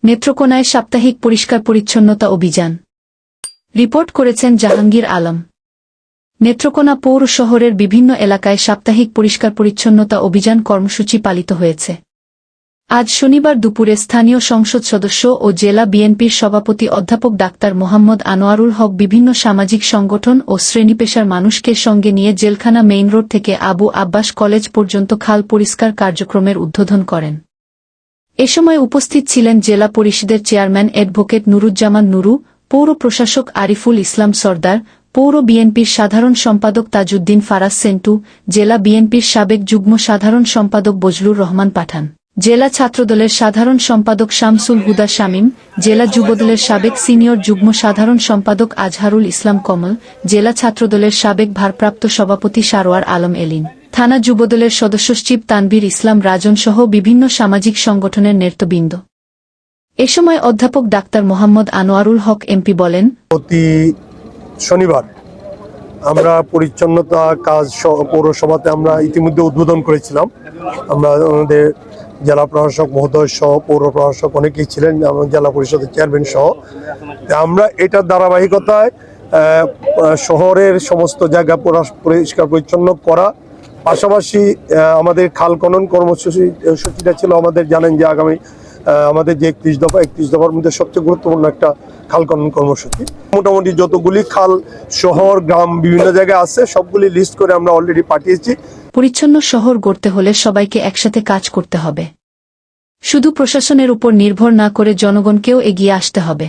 নেত্রকোনায় সাপ্তাহিক পরিষ্কার পরিচ্ছন্নতা অভিযান। রিপোর্ট করেছেন জাহাঙ্গীর আলম। নেত্রকোনা পৌর শহরের বিভিন্ন এলাকায় সাপ্তাহিক পরিষ্কার পরিচ্ছন্নতা অভিযান কর্মসূচি পালিত হয়েছে। আজ শনিবার দুপুরে স্থানীয় সংসদ সদস্য ও জেলা বিএনপির সভাপতি অধ্যাপক ডাক্তার মোহাম্মদ আনোয়ারুল হক বিভিন্ন সামাজিক সংগঠন ও শ্রেণীপেশার মানুষকে সঙ্গে নিয়ে জেলখানা মেইন রোড থেকে আবু আব্বাস কলেজ পর্যন্ত খাল পরিষ্কার কার্যক্রমের উদ্বোধন করেন। এ সময় উপস্থিত ছিলেন জেলা পরিষদের চেয়ারম্যান অ্যাডভোকেট নুরুজ্জামান নুরু, পৌর প্রশাসক আরিফুল ইসলাম সরদার, পৌর বিএনপির সাধারণ সম্পাদক তাজউদ্দিন ফারাজ সেন্টু, জেলা বিএনপির সাবেক যুগ্ম সাধারণ সম্পাদক বজলুর রহমান পাঠান, জেলা ছাত্রদলের সাধারণ সম্পাদক শামসুল হুদা শামীম, জেলা যুবদলের সাবেক সিনিয়র যুগ্ম সাধারণ সম্পাদক আজহারুল ইসলাম কমল, জেলা ছাত্রদলের সাবেক ভারপ্রাপ্ত সভাপতি সারোয়ার আলম এলিন, থানা যুবদলের সদস্য সচিব তানভীর ইসলাম রাজন সহ বিভিন্ন সামাজিক সংগঠনের নেতৃবৃন্দ। এ সময় অধ্যাপক ডাক্তার মোহাম্মদ আনোয়ারুল হক এমপি বলেন, প্রতি শনিবার আমরা পরিচ্ছন্নতা কাজ পৌরসভাতে আমরা ইতিমধ্যে উদ্বোধন করেছিলাম। আমরা আমাদের জেলা প্রশাসক মহোদয় সহ পৌর প্রশাসক অনেকেই ছিলেন, জেলা পরিষদের চেয়ারম্যান সহ। আমরা এটার ধারাবাহিকতায় শহরের সমস্ত জায়গা পরিষ্কার পরিচ্ছন্ন করা, পাশাপাশি আমাদের খাল খনন কর্মসূচিটা ছিল, আমাদের জানেন যে আগামী আমাদের যে 31 দফার মধ্যে সবচেয়ে গুরুত্বপূর্ণ একটা খাল খনন কর্মসূচি। মোটামুটি যতগুলি খাল শহর গ্রাম বিভিন্ন জায়গায় আছে সবগুলি লিস্ট করে আমরা অলরেডি পাঠিয়েছি। পরিচ্ছন্ন শহর গড়তে হলে সবাইকে একসাথে কাজ করতে হবে। শুধু প্রশাসনের উপর নির্ভর না করে জনগণকেও এগিয়ে আসতে হবে।